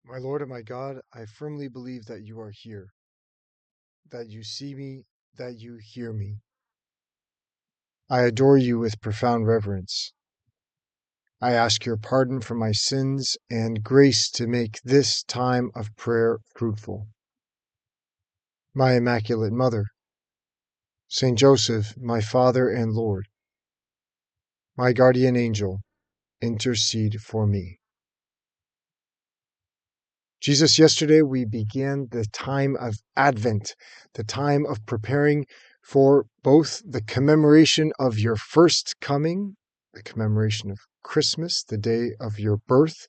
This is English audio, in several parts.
My Lord and my God, I firmly believe that you are here, that you see me, that you hear me. I adore you with profound reverence. I ask your pardon for my sins and grace to make this time of prayer fruitful. My Immaculate Mother, Saint Joseph, my Father and Lord, my guardian angel, intercede for me. Jesus, yesterday we began the time of Advent, the time of preparing for both the commemoration of your first coming, the commemoration of Christmas, the day of your birth,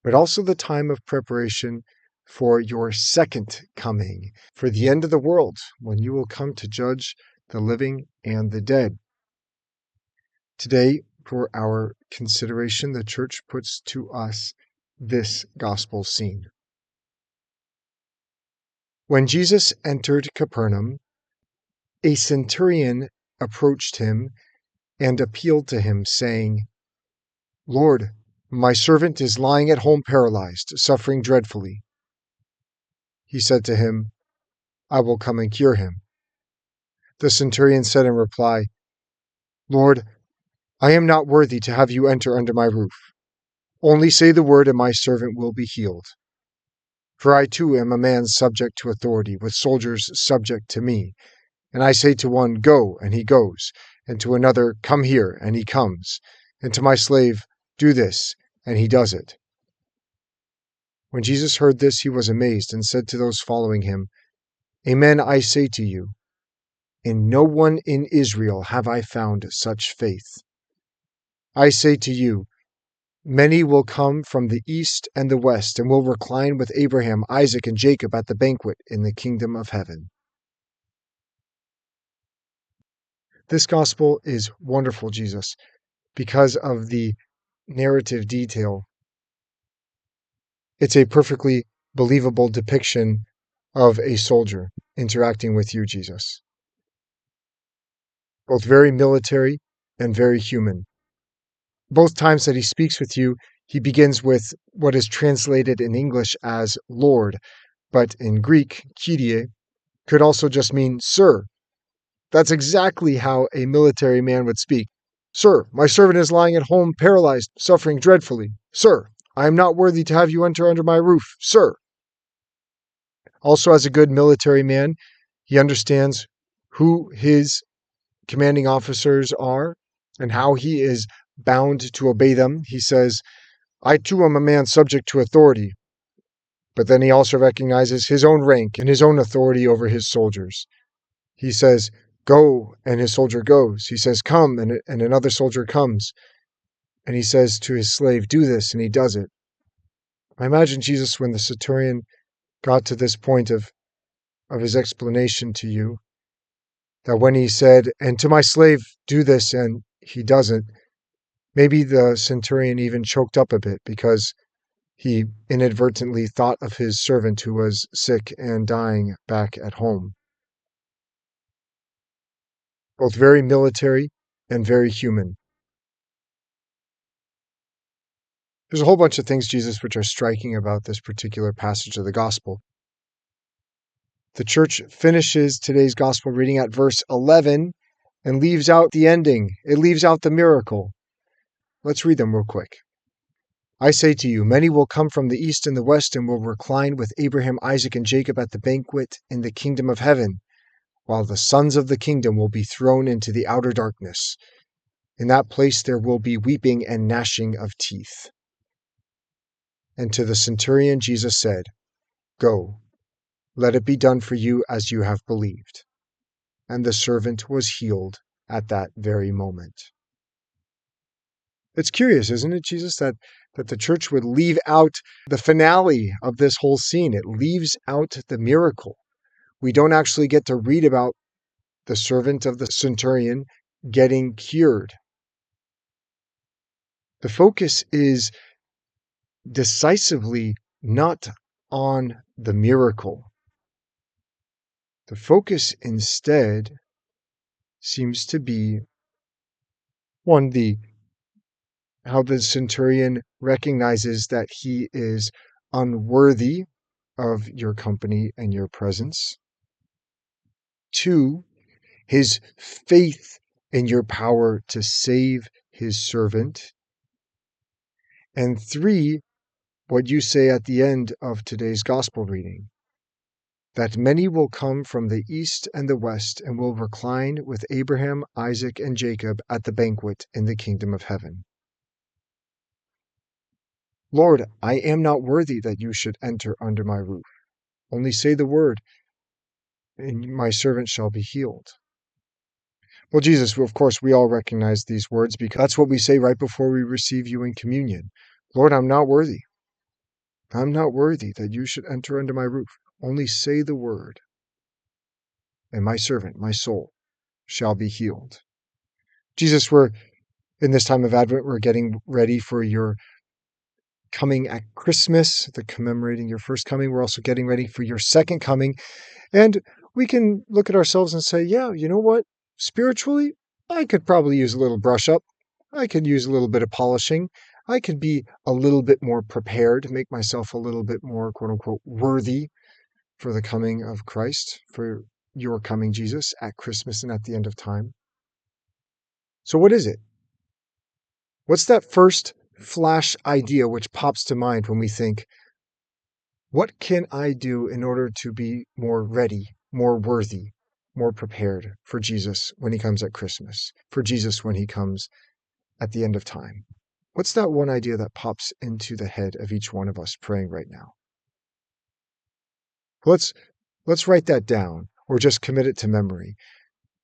but also the time of preparation for your second coming, for the end of the world, when you will come to judge the living and the dead. Today, for our consideration, the Church puts to us this gospel scene. When Jesus entered Capernaum, a centurion approached him and appealed to him, saying, "Lord, my servant is lying at home paralyzed, suffering dreadfully." He said to him, "I will come and cure him." The centurion said in reply, "Lord, I am not worthy to have you enter under my roof. Only say the word and my servant will be healed. For I too am a man subject to authority, with soldiers subject to me. And I say to one, 'Go,' and he goes, and to another, 'Come here,' and he comes, and to my slave, 'Do this,' and he does it." When Jesus heard this, he was amazed, and said to those following him, "Amen, I say to you, in no one in Israel have I found such faith. I say to you, many will come from the east and the west, and will recline with Abraham, Isaac, and Jacob at the banquet in the kingdom of heaven." This gospel is wonderful, Jesus, because of the narrative detail. It's a perfectly believable depiction of a soldier interacting with you, Jesus. Both very military and very human. Both times that he speaks with you, he begins with what is translated in English as Lord, but in Greek, Kyrie, could also just mean sir. That's exactly how a military man would speak. "Sir, my servant is lying at home paralyzed, suffering dreadfully. Sir, I am not worthy to have you enter under my roof. Sir." Also, as a good military man, he understands who his commanding officers are and how he is bound to obey them. He says, "I too am a man subject to authority." But then he also recognizes his own rank and his own authority over his soldiers. He says, "Go," and his soldier goes. He says, "Come," and another soldier comes. And he says to his slave, "Do this," and he does it. I imagine Jesus, when the centurion got to this point of his explanation to you, that when he said, "And to my slave, do this," and he doesn't, maybe the centurion even choked up a bit because he inadvertently thought of his servant who was sick and dying back at home. Both very military and very human. There's a whole bunch of things, Jesus, which are striking about this particular passage of the gospel. The church finishes today's gospel reading at verse 11 and leaves out the ending. It leaves out the miracle. Let's read them real quick. "I say to you, many will come from the east and the west and will recline with Abraham, Isaac, and Jacob at the banquet in the kingdom of heaven, while the sons of the kingdom will be thrown into the outer darkness. In that place there will be weeping and gnashing of teeth." And to the centurion Jesus said, "Go, let it be done for you as you have believed." And the servant was healed at that very moment. It's curious, isn't it, Jesus, that the church would leave out the finale of this whole scene. It leaves out the miracle. We don't actually get to read about the servant of the centurion getting cured. The focus is decisively not on the miracle. The focus instead seems to be how the centurion recognizes that he is unworthy of your company and your presence. 2, his faith in your power to save his servant. And 3, what you say at the end of today's gospel reading, that many will come from the east and the west and will recline with Abraham, Isaac, and Jacob at the banquet in the kingdom of heaven. Lord, I am not worthy that you should enter under my roof. Only say the word, and my servant shall be healed. Well, Jesus, of course, we all recognize these words because that's what we say right before we receive you in communion. Lord, I'm not worthy. I'm not worthy that you should enter under my roof. Only say the word, and my servant, my soul, shall be healed. Jesus, we're in this time of Advent, we're getting ready for your coming at Christmas, the commemorating your first coming. We're also getting ready for your second coming. And we can look at ourselves and say, yeah, you know what? Spiritually, I could probably use a little brush up. I could use a little bit of polishing. I could be a little bit more prepared, make myself a little bit more, quote unquote, worthy for the coming of Christ, for your coming, Jesus, at Christmas and at the end of time. So what is it? What's that first flash idea which pops to mind when we think, what can I do in order to be more ready, more worthy, more prepared for Jesus when he comes at Christmas, for Jesus when he comes at the end of time? What's that one idea that pops into the head of each one of us praying right now? Let's write that down or just commit it to memory.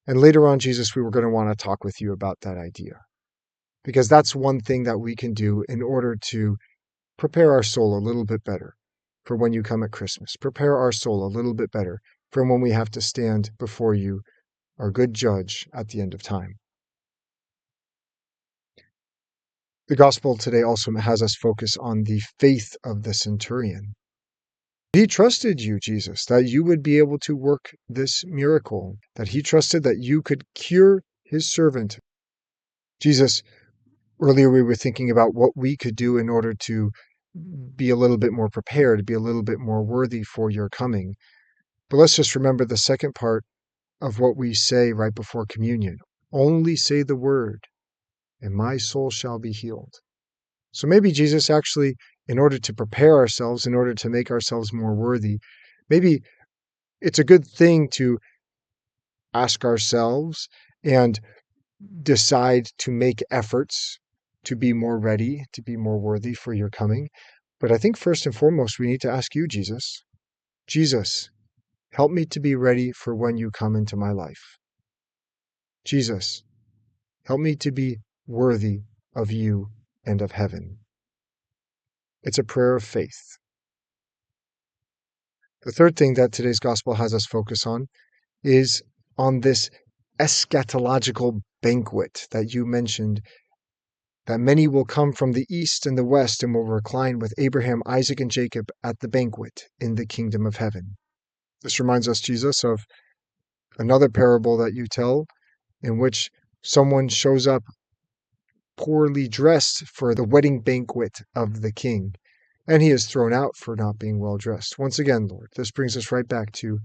And later on, Jesus, we were going to want to talk with you about that idea, because that's one thing that we can do in order to prepare our soul a little bit better for when you come at Christmas. Prepare our soul a little bit better for when we have to stand before you, our good judge, at the end of time. The gospel today also has us focus on the faith of the centurion. He trusted you, Jesus, that you would be able to work this miracle, that he trusted that you could cure his servant. Jesus, earlier we were thinking about what we could do in order to be a little bit more prepared, be a little bit more worthy for your coming. But let's just remember the second part of what we say right before communion. Only say the word, and my soul shall be healed. So maybe Jesus actually, in order to prepare ourselves, in order to make ourselves more worthy, maybe it's a good thing to ask ourselves and decide to make efforts to be more ready, to be more worthy for your coming. But I think first and foremost, we need to ask you, Jesus, help me to be ready for when you come into my life. Jesus, help me to be worthy of you and of heaven. It's a prayer of faith. The third thing that today's gospel has us focus on is on this eschatological banquet that you mentioned, that many will come from the east and the west and will recline with Abraham, Isaac, and Jacob at the banquet in the kingdom of heaven. This reminds us, Jesus, of another parable that you tell in which someone shows up poorly dressed for the wedding banquet of the king, and he is thrown out for not being well dressed. Once again, Lord, this brings us right back to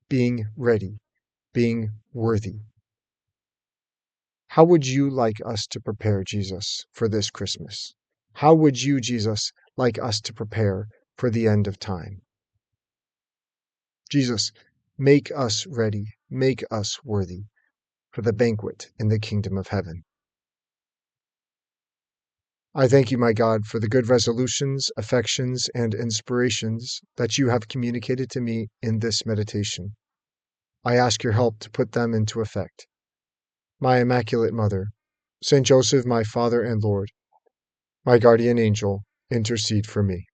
being ready, being worthy. How would you like us to prepare, Jesus, for this Christmas? How would you, Jesus, like us to prepare for the end of time? Jesus, make us ready, make us worthy for the banquet in the kingdom of heaven. I thank you, my God, for the good resolutions, affections, and inspirations that you have communicated to me in this meditation. I ask your help to put them into effect. My Immaculate Mother, Saint Joseph, my Father and Lord, my guardian angel, intercede for me.